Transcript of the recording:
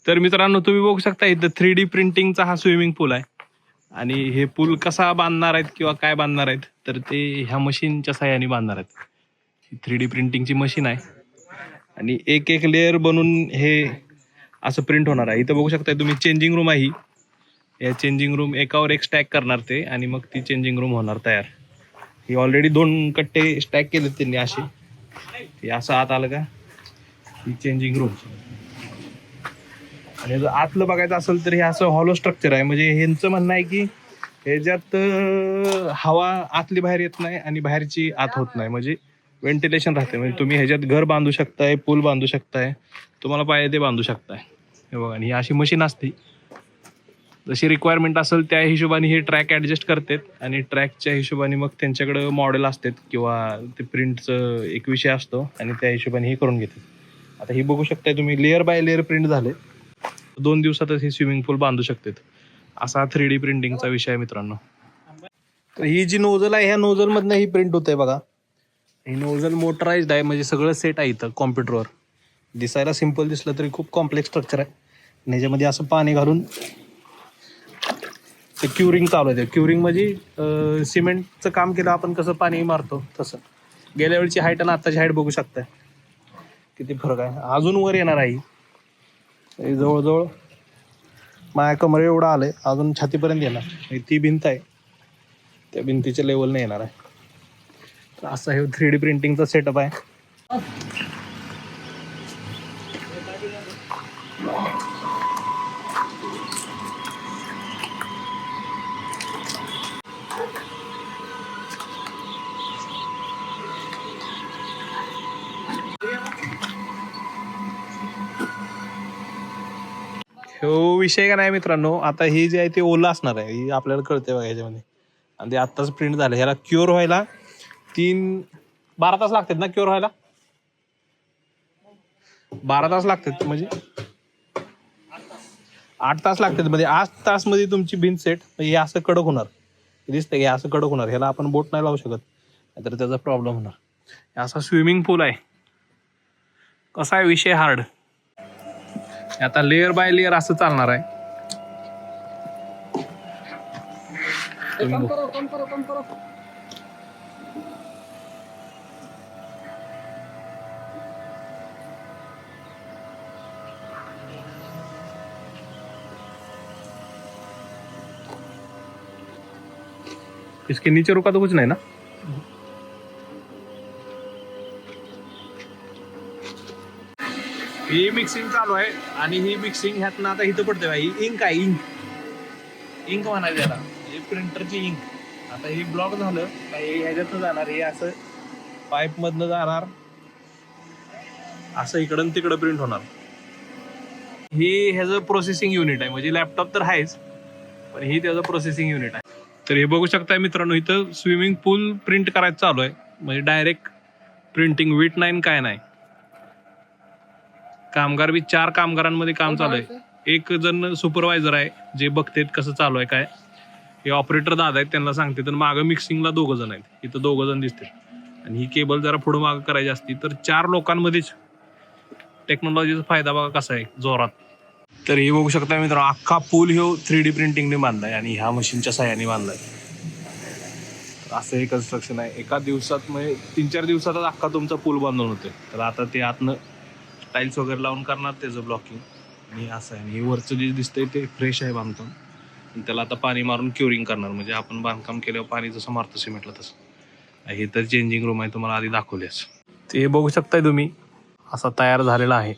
तर मित्रांनो तुम्ही बघू शकता इथं 3D प्रिंटिंगचा हा स्विमिंग पूल आहे आणि हे पूल कसा बांधणार आहेत किंवा काय बांधणार आहेत तर ते ह्या मशीनच्या सहाय्याने बांधणार आहेत. 3D प्रिंटिंगची मशीन आहे आणि एक एक लेअर बनून हे असं प्रिंट होणार आहे. इथं बघू शकता तुम्ही चेंजिंग रूम आहे ही. या चेंजिंग रूम एकावर एक स्टॅक करणार ते आणि मग ती चेंजिंग रूम होणार तयार. ही ऑलरेडी 2 कट्टे स्टॅक केलेत त्यांनी असे. हे असं आत आलं का ही चेंजिंग रूम. आणि जर आतलं बघायचं असेल तर हे असं हॉलो स्ट्रक्चर आहे. म्हणजे ह्यांचं म्हणणं आहे की ह्याच्यात हवा आतली बाहेर येत नाही आणि बाहेरची आत होत नाही. म्हणजे व्हेंटिलेशन राहते. म्हणजे तुम्ही ह्याच्यात घर बांधू शकताय, पूल बांधू शकताय, तुम्हाला पाहिजे ते बांधू शकताय. हे बघा आणि ही अशी मशीन असते. जशी रिक्वायरमेंट असेल त्या हिशोबाने हे ट्रॅक ॲडजस्ट करतात आणि ट्रॅकच्या हिशोबाने मग त्यांच्याकडं मॉडेल असतात किंवा ते प्रिंटचं एक विषय असतो आणि त्या हिशोबाने हे करून घेतात. आता ही बघू शकताय तुम्ही लेअर बाय लेअर प्रिंट झाले. 2 दिवसातच हे स्विमिंग पूल बांधू शकतात. असा 3D प्रिंटिंगचा विषय आहे मित्रांनो. तर ही जी नोझल आहे ह्या नोझलमधनं ही प्रिंट होते बघा. ही नोझल मोटराइज्ड आहे म्हणजे सगळं सेट आहे इथं कॉम्प्युटरवर. दिसायला सिम्पल दिसलं तरी खूप कॉम्प्लेक्स स्ट्रक्चर आहे. आणि ह्याच्यामध्ये असं पाणी घालून ते क्युरिंग चालू आहे. क्युरिंग म्हणजे सिमेंटचं काम केलं आपण कसं पाणी मारतो तसं. गेल्या वेळची हाईट आणि आत्ताची हाईट बघू शकताय किती फरक आहे. अजून वर येणार आहे. जवळजवळ माझ्या कमरे एवढं आलंय, अजून छातीपर्यंत येणार. ती भिंत आहे त्या भिंतीच्या लेवलने येणार आहे. तर असं हे 3D प्रिंटिंगचा सेटअप आहे. हो विषय का नाही मित्रांनो. आता ही जी आहे ते ओलं असणार आहे. ही आपल्याला कळते बघा ह्याच्यामध्ये. आणि ते आत्ताच प्रिंट झालं. ह्याला क्युअर व्हायला 12 तास लागतात ना क्युअर व्हायला. 12 तास लागतात म्हणजे 8 तास लागतात. म्हणजे 8 तास मध्ये तुमची भिंत सेट. हे असं कडक होणार दिसतंय. हे असं कडक होणार. ह्याला आपण बोट नाही लावू शकत नाहीतर त्याचा प्रॉब्लेम होणार. हे असा स्विमिंग पूल आहे. कसा आहे विषय हार्ड. आता लेअर बाय लेअर असं चालणार आहे. इसके नीचे रुका तो कुछ नाही ना. ही मिक्सिंग चालू आहे आणि ही मिक्सिंग ह्यातनं आता इथं पडते बाई. इंक आहे. इंक म्हणायचं याला. हे प्रिंटरची इंक. आता हे ब्लॉक झालं काही ह्याच्यातनं जाणार. हे असं पाईप मधनं जाणार असं इकडं तिकडं प्रिंट होणार. ही ह्याचं प्रोसेसिंग युनिट आहे. म्हणजे लॅपटॉप तर आहेच पण ही त्याचं प्रोसेसिंग युनिट आहे. तर हे बघू शकताय मित्रांनो इथं स्विमिंग पूल प्रिंट करायचं चालू आहे. म्हणजे डायरेक्ट प्रिंटिंग वीट नाही काय नाही. कामगार बी 4 कामगारांमध्ये काम चालू आहे. एक जण सुपरवायझर आहे जे बघतेत कसं चालू आहे काय. हे ऑपरेटर दादा आहेत त्यांना सांगते. तर मागं मिक्सिंगला 2 जण आहेत. इथं 2 जण दिसते. आणि ही केबल जरा पुढं मागं करायची असती तर 4 लोकांमध्येच टेक्नॉलॉजीचा फायदा बघा कसा आहे जोरात. तर हे बघू शकता मित्रांनो अख्खा पूल ह्यो 3D प्रिंटिंगने बांधलाय आणि ह्या मशीनच्या साह्याने बांधलाय. असं हे कन्स्ट्रक्शन आहे. एका दिवसात म्हणजे 3-4 दिवसातच अख्खा तुमचा पूल बांधून होते. तर आता ते आतनं टाईल्स वगैरे लावून करणार त्याचं ब्लॉकिंग. आणि असं आहे. आणि वरचं जे दिसतंय ते फ्रेश आहे बांधकाम. आणि त्याला आता पाणी मारून क्युरिंग करणार. म्हणजे आपण बांधकाम केल्यावर पाणी जसं मारतं सिमेंटला तसं. हे तर चेंजिंग रूम आहे तुम्हाला आधी दाखवलेच. ते बघू शकताय तुम्ही असा तयार झालेला आहे.